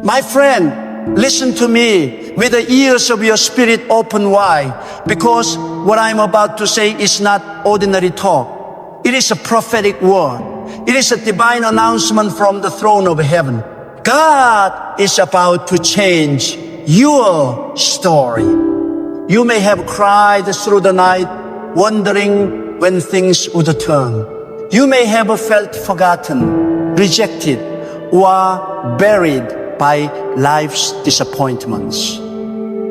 My friend, listen to me with the ears of your spirit open wide, because what I'm about to say is not ordinary talk. It is a prophetic word. It is a divine announcement from the throne of heaven. God is about to change your story. You may have cried through the night, wondering when things would turn. You may have felt forgotten, rejected, or buried by life's disappointments.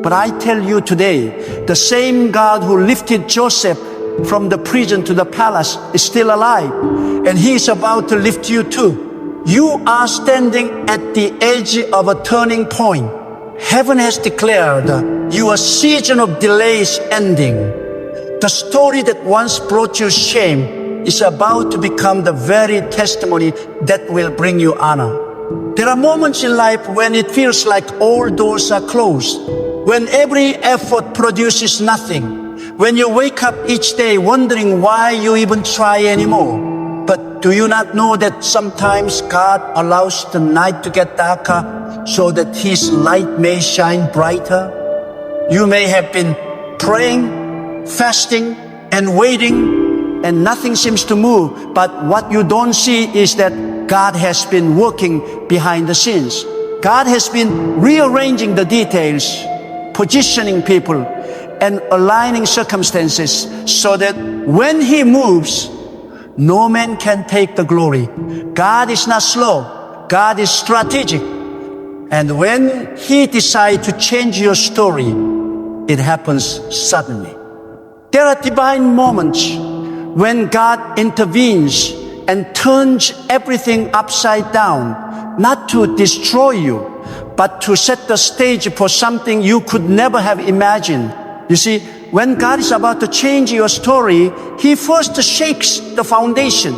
But I tell you today, the same God who lifted Joseph from the prison to the palace is still alive, and He is about to lift you too. You are standing at the edge of a turning point. Heaven has declared your season of delay is ending. The story that once brought you shame is about to become the very testimony that will bring you honor. There are moments in life when it feels like all doors are closed, when every effort produces nothing, when you wake up each day wondering why you even try anymore. But do you not know that sometimes God allows the night to get darker so that His light may shine brighter? You may have been praying, fasting, and waiting, and nothing seems to move. But what you don't see is that God has been working behind the scenes. God has been rearranging the details, positioning people, and aligning circumstances so that when He moves, no man can take the glory. God is not slow. God is strategic. And when He decides to change your story, it happens suddenly. There are divine moments when God intervenes and turns everything upside down, not to destroy you, but to set the stage for something you could never have imagined. You see, when God is about to change your story, He first shakes the foundation.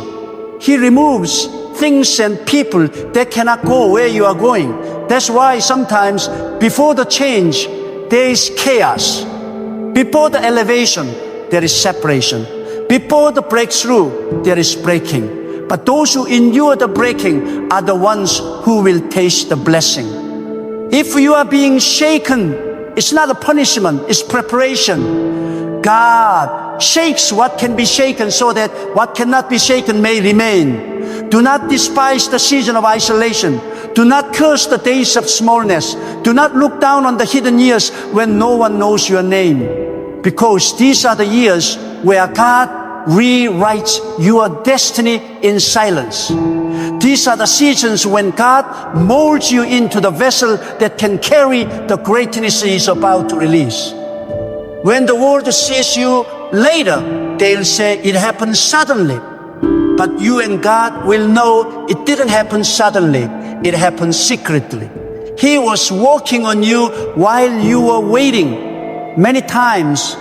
He removes things and people that cannot go where you are going. That's why sometimes before the change, there is chaos. Before the elevation, there is separation. Before the breakthrough, there is breaking. But those who endure the breaking are the ones who will taste the blessing. If you are being shaken, it's not a punishment, it's preparation. God shakes what can be shaken so that what cannot be shaken may remain. Do not despise the season of isolation. Do not curse the days of smallness. Do not look down on the hidden years when no one knows your name. Because these are the years where God rewrites your destiny in silence. These are the seasons when God molds you into the vessel that can carry the greatness He is about to release. When the world sees you later, they'll say it happened suddenly. But you and God will know it didn't happen suddenly. It happened secretly. He was working on you while you were waiting. Many times,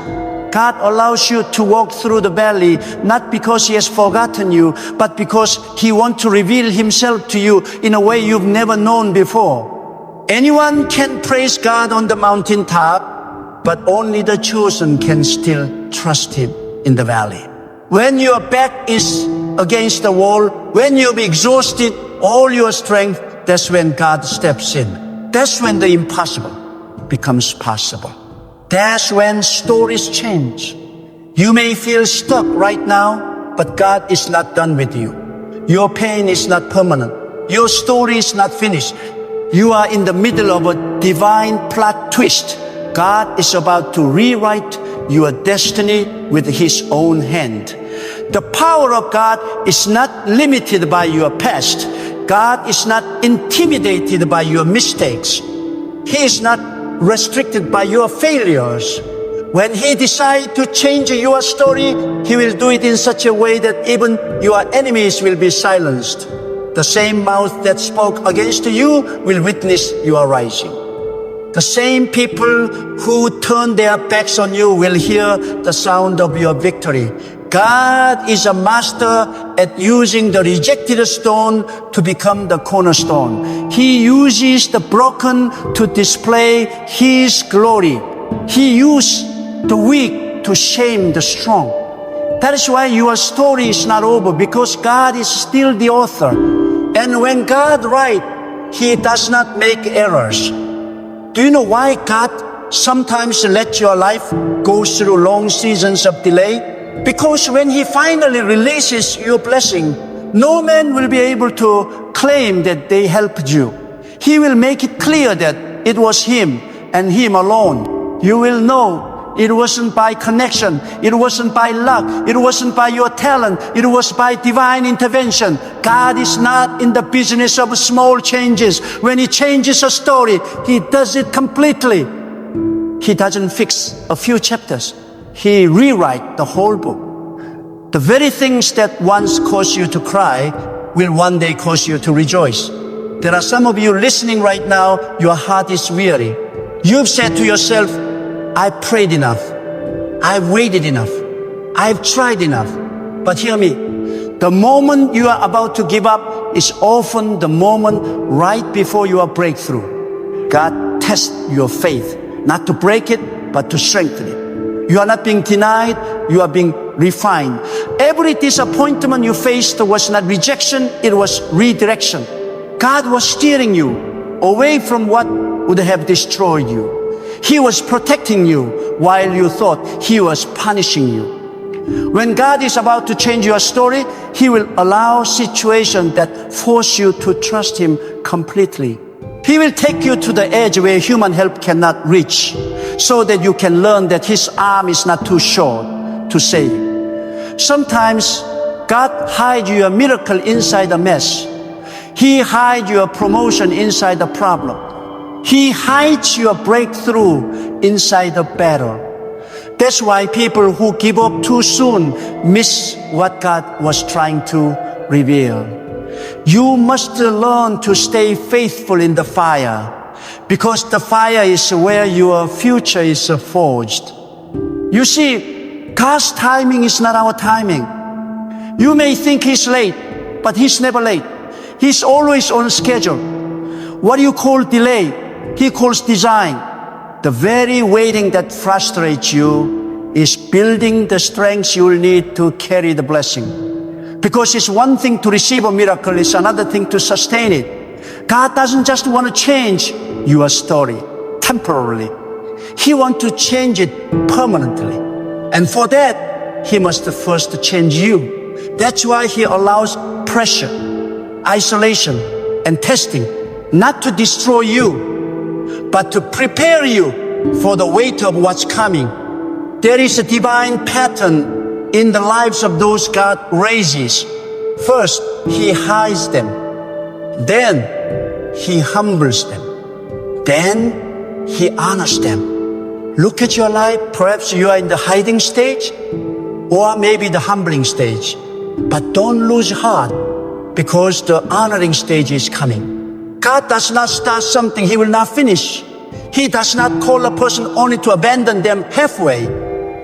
God allows you to walk through the valley, not because He has forgotten you, but because He wants to reveal Himself to you in a way you've never known before. Anyone can praise God on the mountaintop, but only the chosen can still trust Him in the valley. When your back is against the wall, when you've exhausted all your strength, that's when God steps in. That's when the impossible becomes possible. That's when stories change. You may feel stuck right now, but God is not done with you. Your pain is not permanent. Your story is not finished. You are in the middle of a divine plot twist. God is about to rewrite your destiny with His own hand. The power of God is not limited by your past. God is not intimidated by your mistakes. He is not restricted by your failures. When He decides to change your story, He will do it in such a way that even your enemies will be silenced. The same mouth that spoke against you will witness your rising. The same people who turn their backs on you will hear the sound of your victory. God is a master at using the rejected stone to become the cornerstone. He uses the broken to display His glory. He used the weak to shame the strong. That is why your story is not over, because God is still the author. And when God writes, He does not make errors. Do you know why God sometimes lets your life go through long seasons of delay? Because when He finally releases your blessing, no man will be able to claim that they helped you. He will make it clear that it was Him and Him alone. You will know it wasn't by connection, it wasn't by luck, it wasn't by your talent, it was by divine intervention. God is not in the business of small changes. When He changes a story, He does it completely. He doesn't fix a few chapters. He rewrites the whole book. The very things that once caused you to cry will one day cause you to rejoice. There are some of you listening right now, your heart is weary. You've said to yourself, I prayed enough. I've waited enough. I've tried enough. But hear me, the moment you are about to give up is often the moment right before your breakthrough. God tests your faith, not to break it, but to strengthen it. You are not being denied, you are being refined. Every disappointment you faced was not rejection, it was redirection. God was steering you away from what would have destroyed you. He was protecting you while you thought He was punishing you. When God is about to change your story, He will allow situations that force you to trust Him completely. He will take you to the edge where human help cannot reach, so that you can learn that His arm is not too short to save. Sometimes God hides your miracle inside a mess. He hides your promotion inside the problem. He hides your breakthrough inside the battle. That's why people who give up too soon miss what God was trying to reveal. You must learn to stay faithful in the fire, because the fire is where your future is forged. You see, God's timing is not our timing. You may think He's late, but He's never late. He's always on schedule. What you call delay, He calls design. The very waiting that frustrates you is building the strength you will need to carry the blessing. Because it's one thing to receive a miracle, it's another thing to sustain it. God doesn't just want to change your story temporarily. He wants to change it permanently. And for that, He must first change you. That's why He allows pressure, isolation, and testing, not to destroy you, but to prepare you for the weight of what's coming. There is a divine pattern in the lives of those God raises. First, He hides them. Then, He humbles them. Then, He honors them. Look at your life. Perhaps you are in the hiding stage, or maybe the humbling stage. But don't lose heart, because the honoring stage is coming. God does not start something He will not finish. He does not call a person only to abandon them halfway.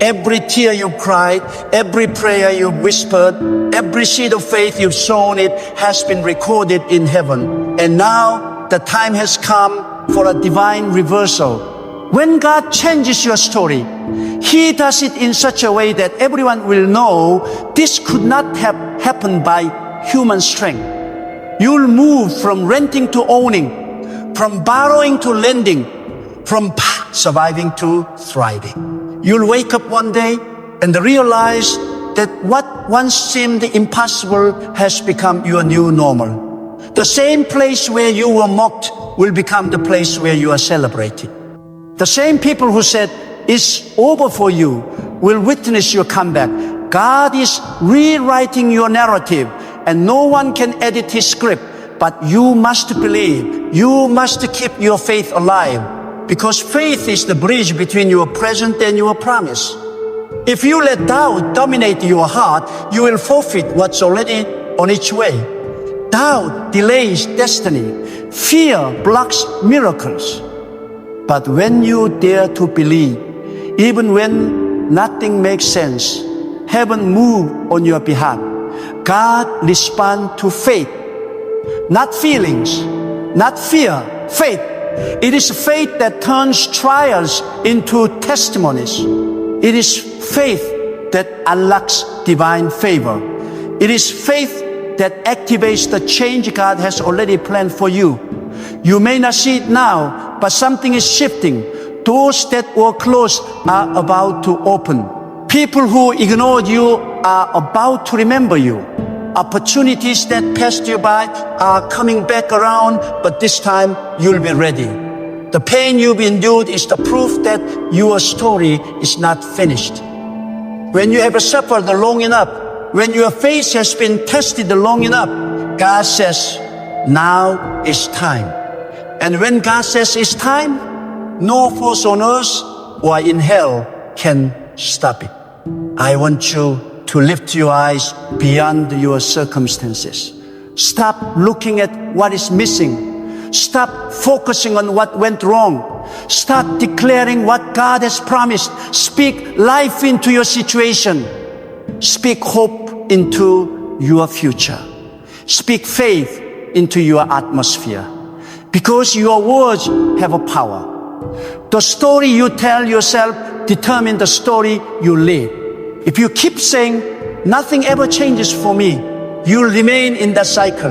Every tear you cried, every prayer you whispered, every seed of faith you've sown, it has been recorded in heaven. And now the time has come for a divine reversal. When God changes your story, He does it in such a way that everyone will know this could not have happened by human strength. You'll move from renting to owning, from borrowing to lending, from surviving to thriving. You'll wake up one day and realize that what once seemed impossible has become your new normal. The same place where you were mocked will become the place where you are celebrated. The same people who said, "It's over for you," will witness your comeback. God is rewriting your narrative, and no one can edit His script, but you must believe. You must keep your faith alive, because faith is the bridge between your present and your promise. If you let doubt dominate your heart, you will forfeit what's already on its way. Doubt delays destiny. Fear blocks miracles. But when you dare to believe, even when nothing makes sense, heaven moves on your behalf. God responds to faith, not feelings, not fear, faith. It is faith that turns trials into testimonies. It is faith that unlocks divine favor. It is faith that activates the change God has already planned for you. You may not see it now, but something is shifting. Doors that were closed are about to open. People who ignored you are about to remember you. Opportunities that passed you by are coming back around, but this time you'll be ready. The pain you've endured is the proof that your story is not finished. When you have suffered long enough, when your faith has been tested long enough, God says, now is time. And when God says it's time, no force on earth or in hell can stop it. I want you to lift your eyes beyond your circumstances. Stop looking at what is missing. Stop focusing on what went wrong. Start declaring what God has promised. Speak life into your situation. Speak hope into your future. Speak faith into your atmosphere. Because your words have a power. The story you tell yourself determines the story you live. If you keep saying, nothing ever changes for me, you'll remain in that cycle.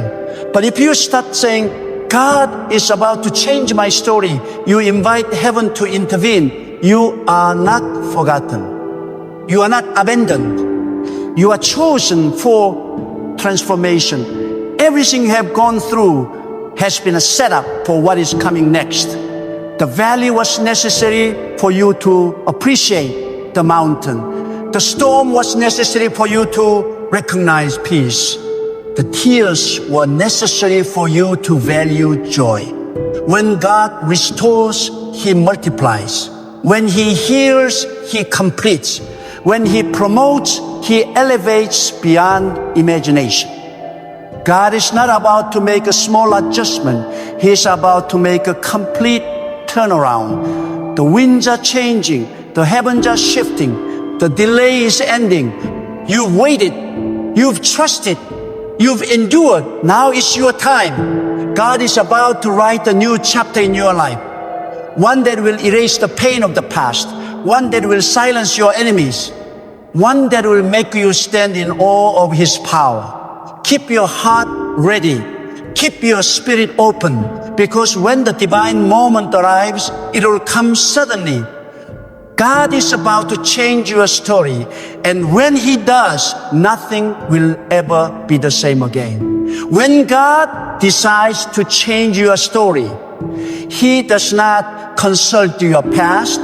But if you start saying, God is about to change my story, you invite heaven to intervene, you are not forgotten. You are not abandoned. You are chosen for transformation. Everything you have gone through has been a setup for what is coming next. The valley was necessary for you to appreciate the mountain. The storm was necessary for you to recognize peace. The tears were necessary for you to value joy. When God restores, He multiplies. When He heals, He completes. When He promotes, He elevates beyond imagination. God is not about to make a small adjustment. He is about to make a complete turnaround. The winds are changing. The heavens are shifting. The delay is ending. You've waited. You've trusted. You've endured. Now is your time. God is about to write a new chapter in your life. One that will erase the pain of the past. One that will silence your enemies. One that will make you stand in awe of His power. Keep your heart ready. Keep your spirit open. Because when the divine moment arrives, it will come suddenly. God is about to change your story, and when He does, nothing will ever be the same again. When God decides to change your story, He does not consult your past.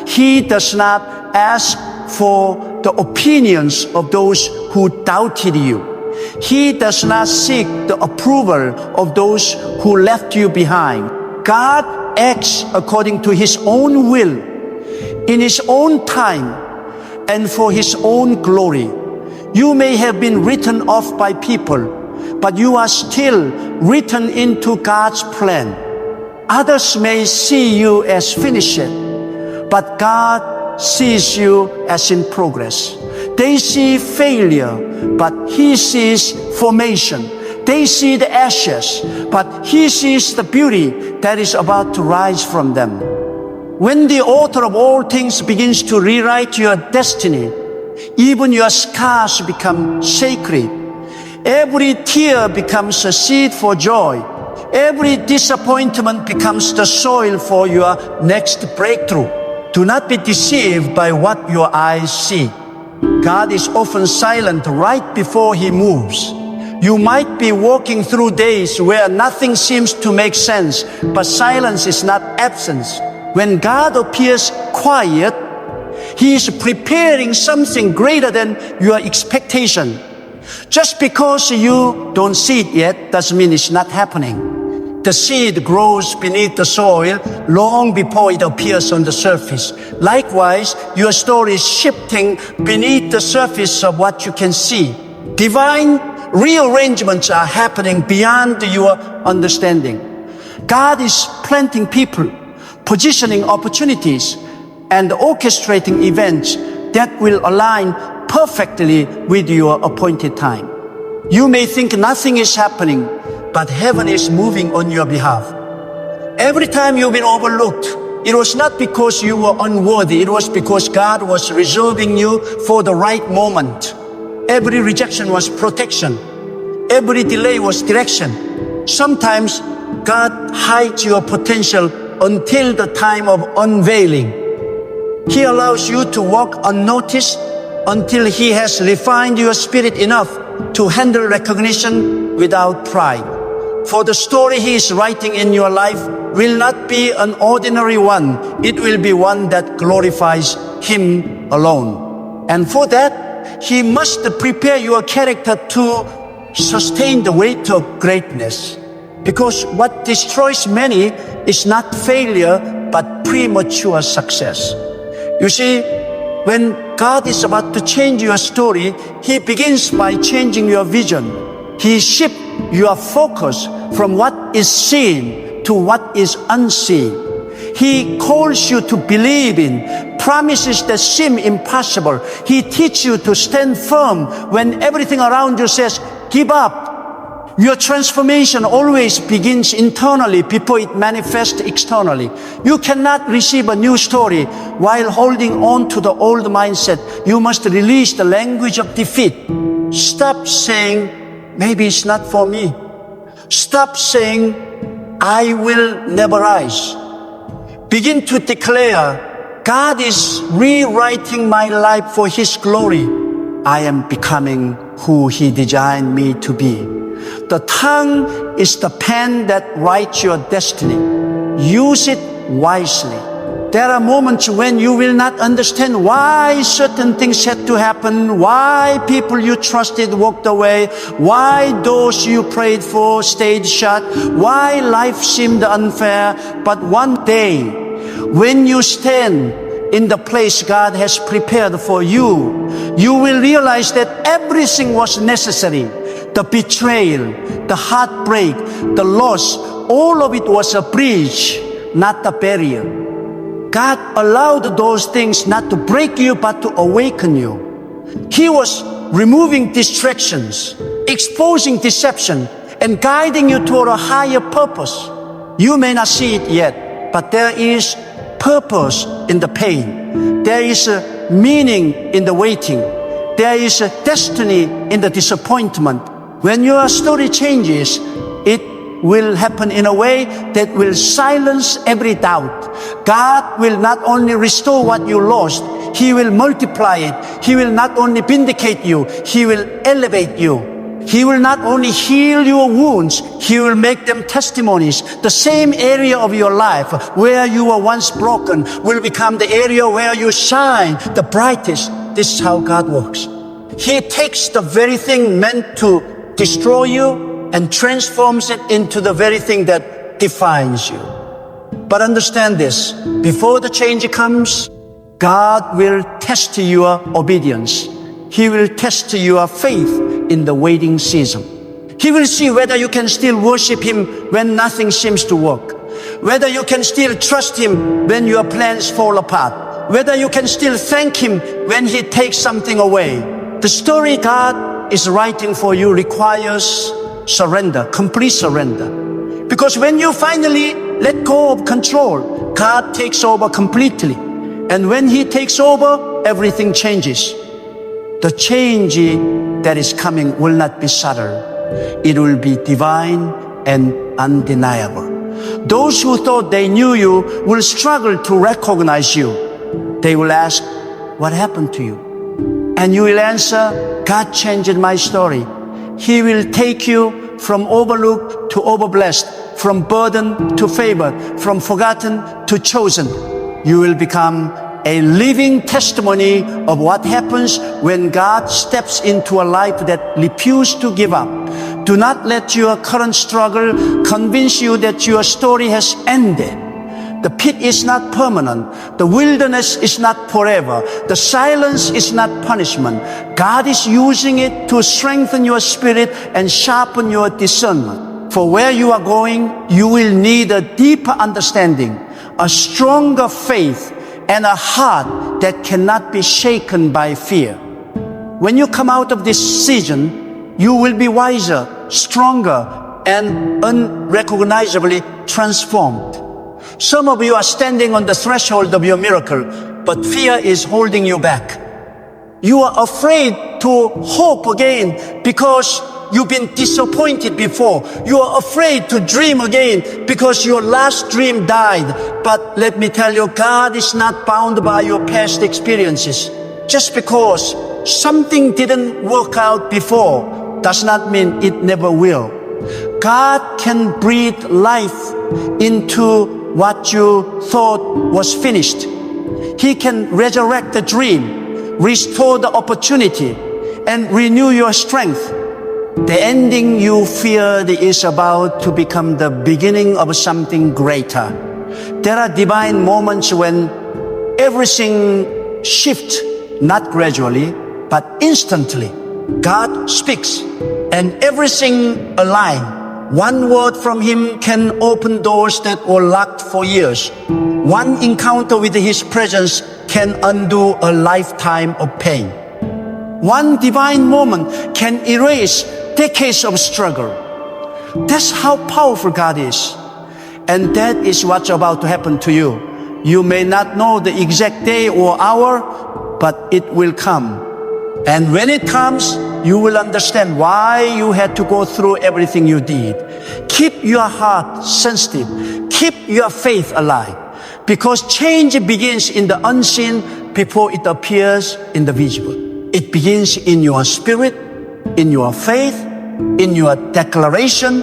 He does not ask for the opinions of those who doubted you. He does not seek the approval of those who left you behind. God acts according to His own will, in His own time, and for His own glory. You may have been written off by people, but you are still written into God's plan. Others may see you as finished, but God sees you as in progress. They see failure, but He sees formation. They see the ashes, but He sees the beauty that is about to rise from them. When the author of all things begins to rewrite your destiny, even your scars become sacred. Every tear becomes a seed for joy. Every disappointment becomes the soil for your next breakthrough. Do not be deceived by what your eyes see. God is often silent right before He moves. You might be walking through days where nothing seems to make sense, but silence is not absence. When God appears quiet, He is preparing something greater than your expectation. Just because you don't see it yet doesn't mean it's not happening. The seed grows beneath the soil long before it appears on the surface. Likewise, your story is shifting beneath the surface of what you can see. Divine rearrangements are happening beyond your understanding. God is planting people, positioning opportunities, and orchestrating events that will align perfectly with your appointed time. You may think nothing is happening, but heaven is moving on your behalf. Every time you've been overlooked, it was not because you were unworthy, it was because God was reserving you for the right moment. Every rejection was protection. Every delay was direction. Sometimes God hides your potential until the time of unveiling. He allows you to walk unnoticed until He has refined your spirit enough to handle recognition without pride. For the story He is writing in your life will not be an ordinary one. It will be one that glorifies Him alone. And for that, He must prepare your character to sustain the weight of greatness. Because what destroys many is not failure, but premature success. You see, when God is about to change your story, He begins by changing your vision. He shifts your focus from what is seen to what is unseen. He calls you to believe in promises that seem impossible. He teaches you to stand firm when everything around you says, give up. Your transformation always begins internally before it manifests externally. You cannot receive a new story while holding on to the old mindset. You must release the language of defeat. Stop saying, maybe it's not for me. Stop saying, I will never rise. Begin to declare, God is rewriting my life for His glory. I am becoming who He designed me to be. The tongue is the pen that writes your destiny. Use it wisely. There are moments when you will not understand why certain things had to happen, why people you trusted walked away, why doors you prayed for stayed shut, why life seemed unfair. But one day, when you stand in the place God has prepared for you, you will realize that everything was necessary. The betrayal, the heartbreak, the loss, all of it was a bridge, not a barrier. God allowed those things not to break you, but to awaken you. He was removing distractions, exposing deception, and guiding you toward a higher purpose. You may not see it yet, but there is purpose in the pain. There is a meaning in the waiting. There is a destiny in the disappointment. When your story changes, it will happen in a way that will silence every doubt. God will not only restore what you lost, He will multiply it. He will not only vindicate you, He will elevate you. He will not only heal your wounds, He will make them testimonies. The same area of your life where you were once broken will become the area where you shine the brightest. This is how God works. He takes the very thing meant to destroy you and transforms it into the very thing that defines you. But understand this, before the change comes, God will test your obedience. He will test your faith in the waiting season. He will see whether you can still worship Him when nothing seems to work, whether you can still trust Him when your plans fall apart, whether you can still thank Him when He takes something away. The story God is writing for you requires surrender, complete surrender. Because when you finally let go of control, God takes over completely. And when He takes over, everything changes. The change that is coming will not be subtle. It will be divine and undeniable. Those who thought they knew you will struggle to recognize you. They will ask, what happened to you? And you will answer, God changed my story. He will take you from overlooked to overblessed, from burden to favored, from forgotten to chosen. You will become a living testimony of what happens when God steps into a life that refuses to give up. Do not let your current struggle convince you that your story has ended. The pit is not permanent. The wilderness is not forever. The silence is not punishment. God is using it to strengthen your spirit and sharpen your discernment. For where you are going, you will need a deeper understanding, a stronger faith, and a heart that cannot be shaken by fear. When you come out of this season, you will be wiser, stronger, and unrecognizably transformed. Some of you are standing on the threshold of your miracle, but fear is holding you back. You are afraid to hope again because you've been disappointed before. You are afraid to dream again because your last dream died. But let me tell you, God is not bound by your past experiences. Just because something didn't work out before does not mean it never will. God can breathe life into what you thought was finished. He can resurrect the dream, restore the opportunity, and renew your strength. The ending you feared is about to become the beginning of something greater. There are divine moments when everything shifts, not gradually, but instantly. God speaks and everything aligns. One word from Him can open doors that were locked for years. One encounter with His presence can undo a lifetime of pain. One divine moment can erase decades of struggle. That's how powerful God is. And that is what's about to happen to you. You may not know the exact day or hour, but it will come. And when it comes, you will understand why you had to go through everything you did. Keep your heart sensitive. Keep your faith alive. Because change begins in the unseen before it appears in the visible. It begins in your spirit, in your faith, in your declaration.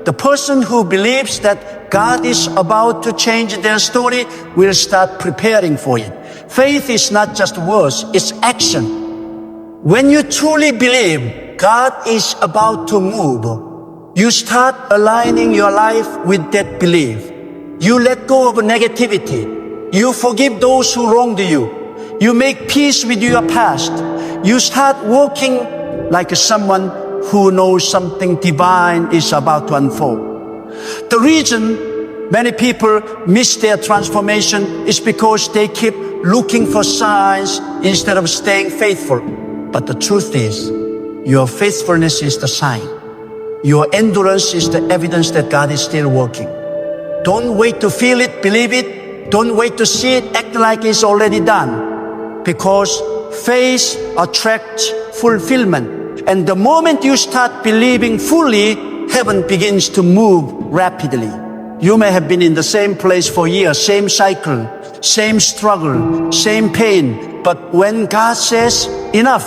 The person who believes that God is about to change their story will start preparing for it. Faith is not just words, it's action. When you truly believe God is about to move, you start aligning your life with that belief. You let go of negativity. You forgive those who wronged you. You make peace with your past. You start walking like someone who knows something divine is about to unfold. The reason many people miss their transformation is because they keep looking for signs instead of staying faithful. But the truth is, your faithfulness is the sign. Your endurance is the evidence that God is still working. Don't wait to feel it, believe it. Don't wait to see it, act like it's already done. Because faith attracts fulfillment. And the moment you start believing fully, heaven begins to move rapidly. You may have been in the same place for years, same cycle, same struggle, same pain. But when God says, enough,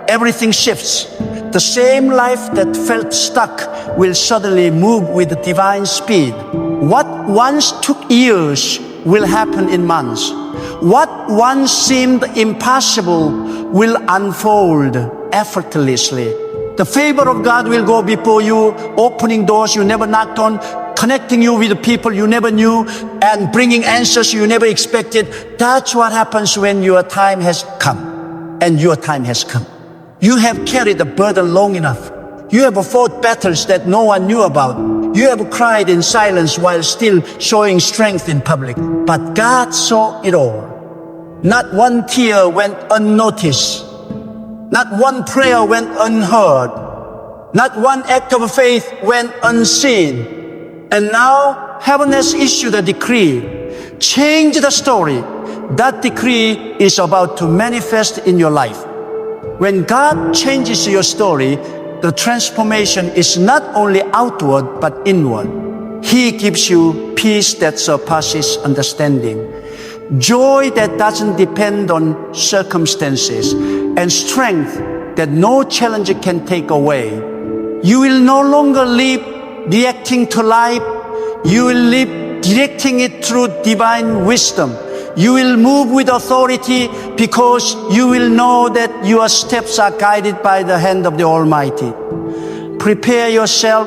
everything shifts. The same life that felt stuck will suddenly move with divine speed. What once took years will happen in months. What once seemed impossible will unfold effortlessly. The favor of God will go before you, opening doors you never knocked on, connecting you with the people you never knew, and bringing answers you never expected. That's what happens when your time has come. And your time has come. You have carried the burden long enough. You have fought battles that no one knew about. You have cried in silence while still showing strength in public. But God saw it all. Not one tear went unnoticed. Not one prayer went unheard. Not one act of faith went unseen. And now heaven has issued a decree. Change the story. That decree is about to manifest in your life. When God changes your story, the transformation is not only outward but inward. He gives you peace that surpasses understanding, joy that doesn't depend on circumstances, and strength that no challenge can take away. You will no longer live reacting to life. You will live directing it through divine wisdom. You will move with authority because you will know that your steps are guided by the hand of the Almighty. Prepare yourself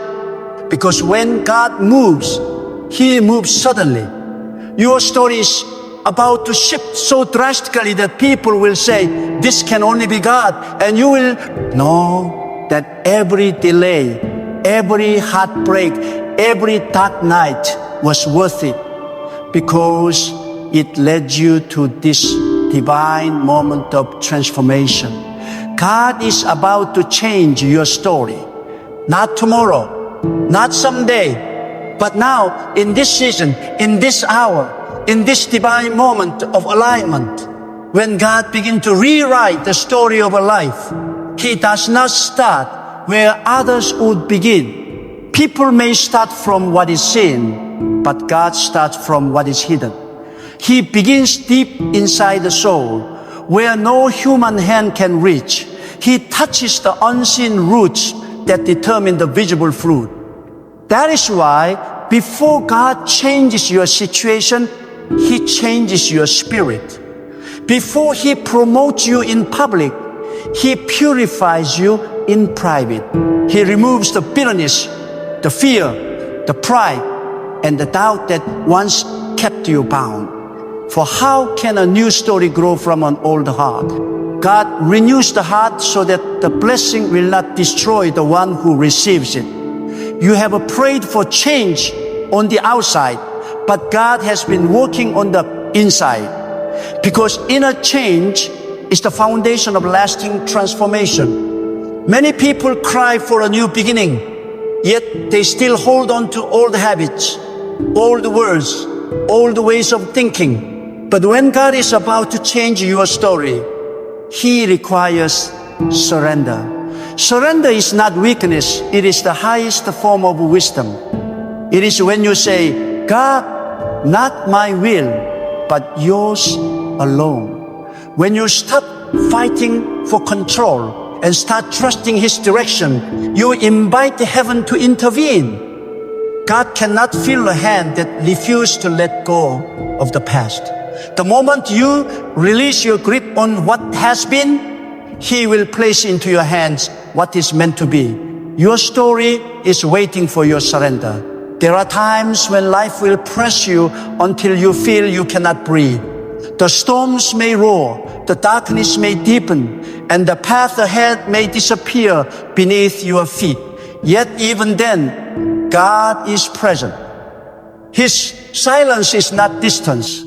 because when God moves, He moves suddenly. Your story is about to shift so drastically that people will say, this can only be God. And you will know that every delay, every heartbreak, every dark night was worth it because it led you to this divine moment of transformation. God is about to change your story. Not tomorrow, not someday, but now, in this season, in this hour, in this divine moment of alignment. When God begins to rewrite the story of a life, He does not start where others would begin. People may start from what is seen, but God starts from what is hidden. He begins deep inside the soul, where no human hand can reach. He touches the unseen roots that determine the visible fruit. That is why before God changes your situation, He changes your spirit. Before He promotes you in public, He purifies you in private. He removes the bitterness, the fear, the pride, and the doubt that once kept you bound. For how can a new story grow from an old heart? God renews the heart so that the blessing will not destroy the one who receives it. You have prayed for change on the outside, but God has been working on the inside. Because inner change is the foundation of lasting transformation. Many people cry for a new beginning, yet they still hold on to old habits, old words, old ways of thinking. But when God is about to change your story, He requires surrender. Surrender is not weakness, it is the highest form of wisdom. It is when you say, God, not my will, but yours alone. When you stop fighting for control and start trusting His direction, you invite heaven to intervene. God cannot feel a hand that refuses to let go of the past. The moment you release your grip on what has been, He will place into your hands what is meant to be. Your story is waiting for your surrender. There are times when life will press you until you feel you cannot breathe. The storms may roar, the darkness may deepen, and the path ahead may disappear beneath your feet. Yet even then, God is present. His silence is not distance.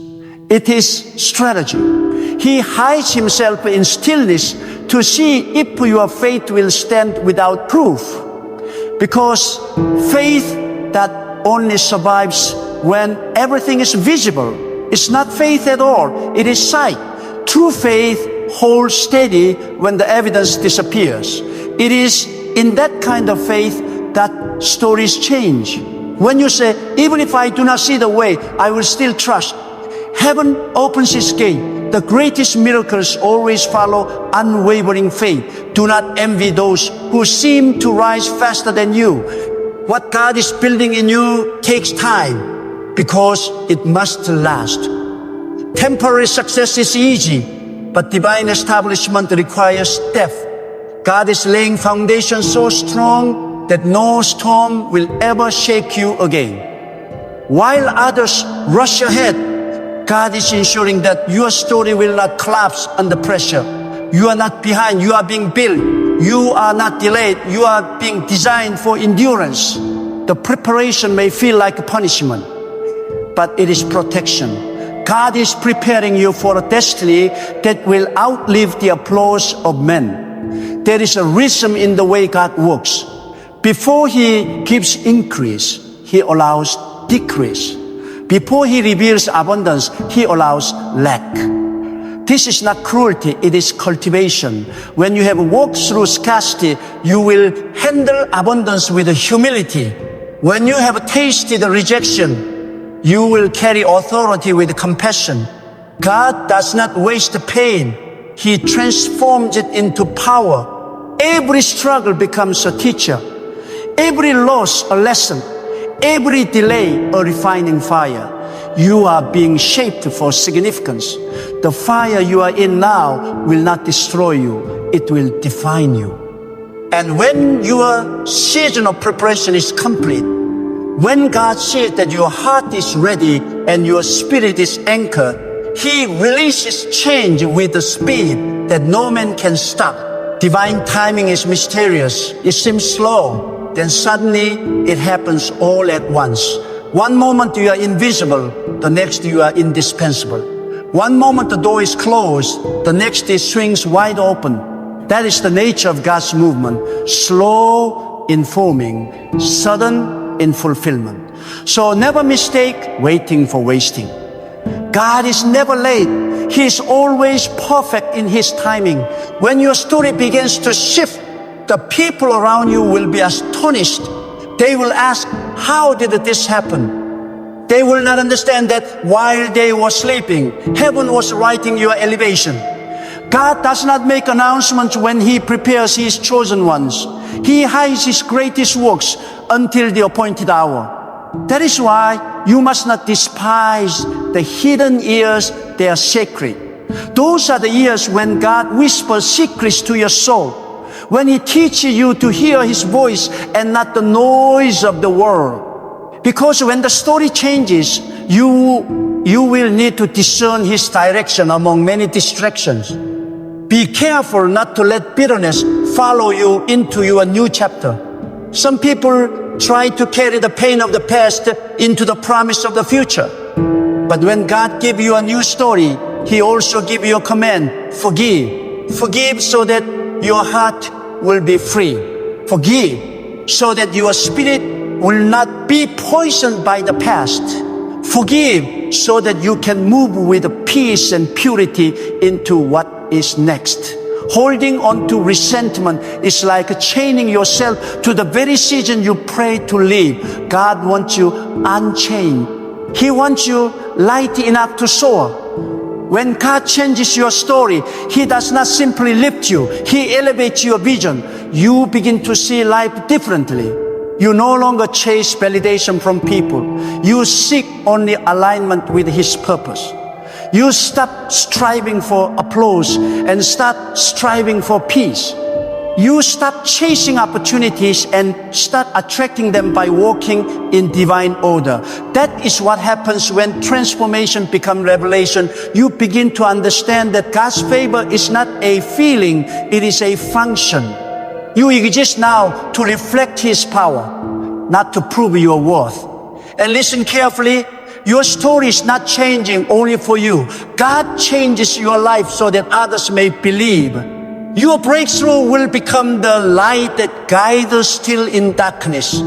It is strategy. He hides Himself in stillness to see if your faith will stand without proof. Because faith that only survives when everything is visible is not faith at all. It is sight. True faith holds steady when the evidence disappears. It is in that kind of faith that stories change. When you say, even if I do not see the way, I will still trust. Heaven opens its gate. The greatest miracles always follow unwavering faith. Do not envy those who seem to rise faster than you. What God is building in you takes time because it must last. Temporary success is easy, but divine establishment requires depth. God is laying foundation so strong that no storm will ever shake you again. While others rush ahead, God is ensuring that your story will not collapse under pressure. You are not behind, you are being built. You are not delayed, you are being designed for endurance. The preparation may feel like a punishment, but it is protection. God is preparing you for a destiny that will outlive the applause of men. There is a rhythm in the way God works. Before He gives increase, He allows decrease. Before He reveals abundance, He allows lack. This is not cruelty, it is cultivation. When you have walked through scarcity, you will handle abundance with humility. When you have tasted rejection, you will carry authority with compassion. God does not waste pain. He transforms it into power. Every struggle becomes a teacher. Every loss a lesson. Every delay a refining fire. You are being shaped for significance. The fire you are in now will not destroy you. It will define you. And when your season of preparation is complete, when God sees that your heart is ready and your spirit is anchored, He releases change with the speed that no man can stop. Divine timing is mysterious. It seems slow, then suddenly it happens all at once. One moment you are invisible, the next you are indispensable. One moment the door is closed, the next it swings wide open. That is the nature of God's movement. Slow in forming, sudden in fulfillment. So never mistake waiting for wasting. God is never late. He is always perfect in His timing. When your story begins to shift, the people around you will be astonished. They will ask, how did this happen? They will not understand that while they were sleeping, heaven was writing your elevation. God does not make announcements when He prepares His chosen ones. He hides His greatest works until the appointed hour. That is why you must not despise the hidden years. They are sacred. Those are the years when God whispers secrets to your soul, when He teaches you to hear His voice and not the noise of the world. Because when the story changes, you will need to discern His direction among many distractions. Be careful not to let bitterness follow you into your new chapter. Some people try to carry the pain of the past into the promise of the future. But when God gives you a new story, He also gives you a command: forgive. Forgive so that your heart will be free. Forgive so that your spirit will not be poisoned by the past. Forgive so that you can move with peace and purity into what is next. Holding on to resentment is like chaining yourself to the very season you pray to leave. God wants you unchained. He wants you light enough to soar. When God changes your story, He does not simply lift you. He elevates your vision. You begin to see life differently. You no longer chase validation from people. You seek only alignment with His purpose. You stop striving for applause and start striving for peace. You stop chasing opportunities and start attracting them by walking in divine order. That is what happens when transformation becomes revelation. You begin to understand that God's favor is not a feeling, it is a function. You exist now to reflect His power, not to prove your worth. And listen carefully. Your story is not changing only for you. God changes your life so that others may believe. Your breakthrough will become the light that guides us still in darkness.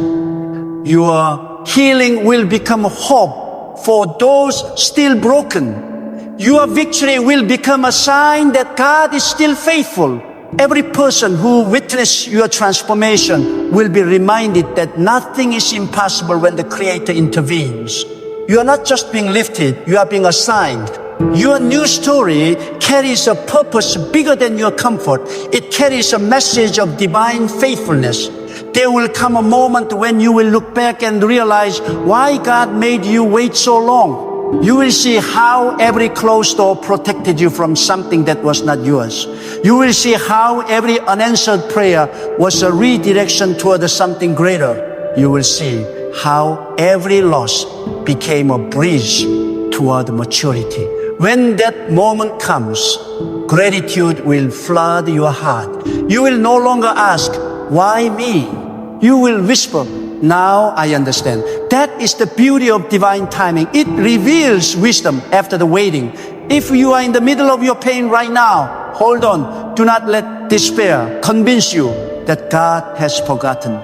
Your healing will become hope for those still broken. Your victory will become a sign that God is still faithful. Every person who witnessed your transformation will be reminded that nothing is impossible when the Creator intervenes. You are not just being lifted, you are being assigned. Your new story carries a purpose bigger than your comfort. It carries a message of divine faithfulness. There will come a moment when you will look back and realize why God made you wait so long. You will see how every closed door protected you from something that was not yours. You will see how every unanswered prayer was a redirection toward something greater. You will see how every loss became a bridge toward maturity. When that moment comes, gratitude will flood your heart. You will no longer ask, why me? You will whisper, now I understand. That is the beauty of divine timing. It reveals wisdom after the waiting. If you are in the middle of your pain right now, hold on. Do not let despair convince you that God has forgotten.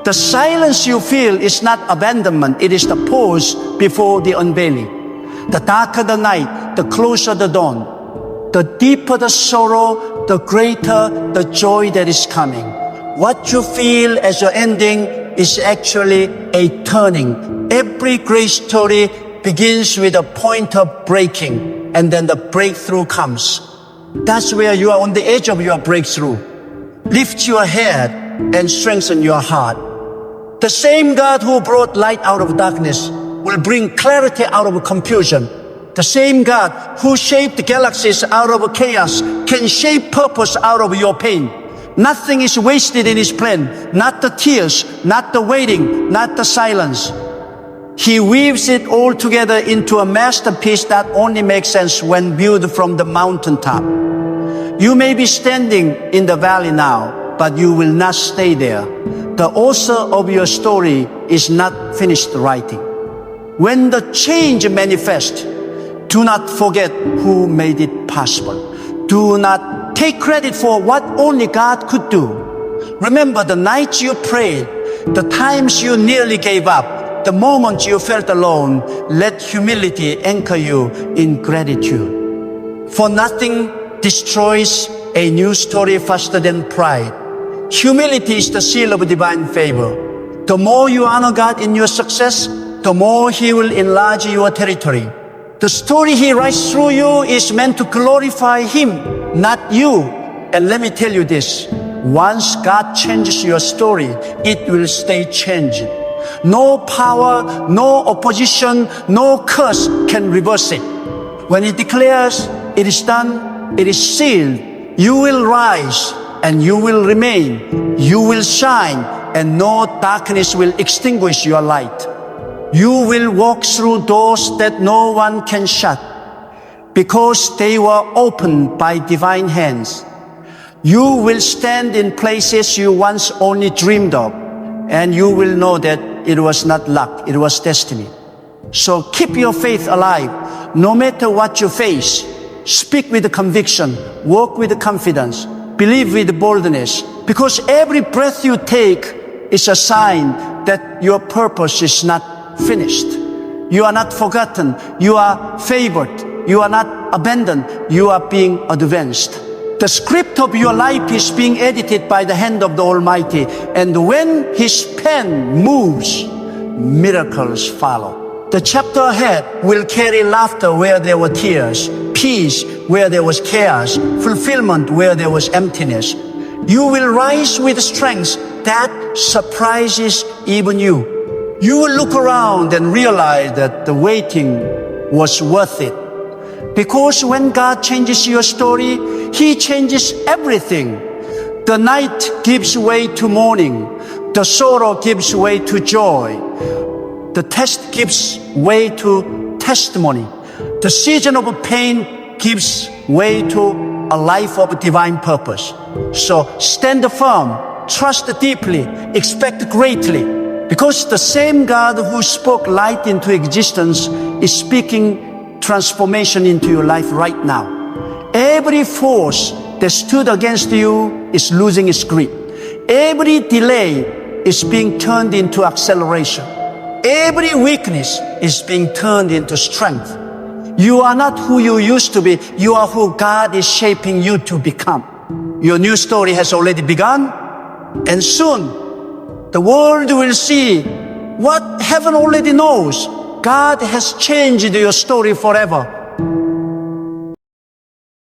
The silence you feel is not abandonment. It is the pause before the unveiling. The darker the night, the closer the dawn. The deeper the sorrow, the greater the joy that is coming. What you feel as your ending is actually a turning. Every great story begins with a point of breaking, and then the breakthrough comes. That's where you are on the edge of your breakthrough. Lift your head and strengthen your heart. The same God who brought light out of darkness will bring clarity out of confusion. The same God who shaped galaxies out of chaos can shape purpose out of your pain. Nothing is wasted in His plan. Not the tears, not the waiting, not the silence. He weaves it all together into a masterpiece that only makes sense when viewed from the mountaintop. You may be standing in the valley now, but you will not stay there. The author of your story is not finished writing. When the change manifests, do not forget who made it possible. Do not take credit for what only God could do. Remember the nights you prayed, the times you nearly gave up, the moments you felt alone. Let humility anchor you in gratitude. For nothing destroys a new story faster than pride. Humility is the seal of divine favor. The more you honor God in your success, the more He will enlarge your territory. The story He writes through you is meant to glorify Him, not you. And let me tell you this, once God changes your story, it will stay changing. No power, no opposition, no curse can reverse it. When He declares, it is done, it is sealed, you will rise and you will remain. You will shine and no darkness will extinguish your light. You will walk through doors that no one can shut because they were opened by divine hands. You will stand in places you once only dreamed of, and you will know that it was not luck, it was destiny. So keep your faith alive, no matter what you face. Speak with conviction, walk with confidence, believe with boldness, because every breath you take is a sign that your purpose is not finished. You are not forgotten, you are favored, you are not abandoned, you are being advanced. The script of your life is being edited by the hand of the Almighty, and when His pen moves, miracles follow. The chapter ahead will carry laughter where there were tears, peace where there was chaos, fulfillment where there was emptiness. You will rise with strength that surprises even you. You will look around and realize that the waiting was worth it. Because when God changes your story, He changes everything. The night gives way to morning. The sorrow gives way to joy. The test gives way to testimony. The season of pain gives way to a life of divine purpose. So stand firm, trust deeply, expect greatly. Because the same God who spoke light into existence is speaking transformation into your life right now. Every force that stood against you is losing its grip. Every delay is being turned into acceleration. Every weakness is being turned into strength. You are not who you used to be. You are who God is shaping you to become. Your new story has already begun, and soon the world will see what heaven already knows. God has changed your story forever.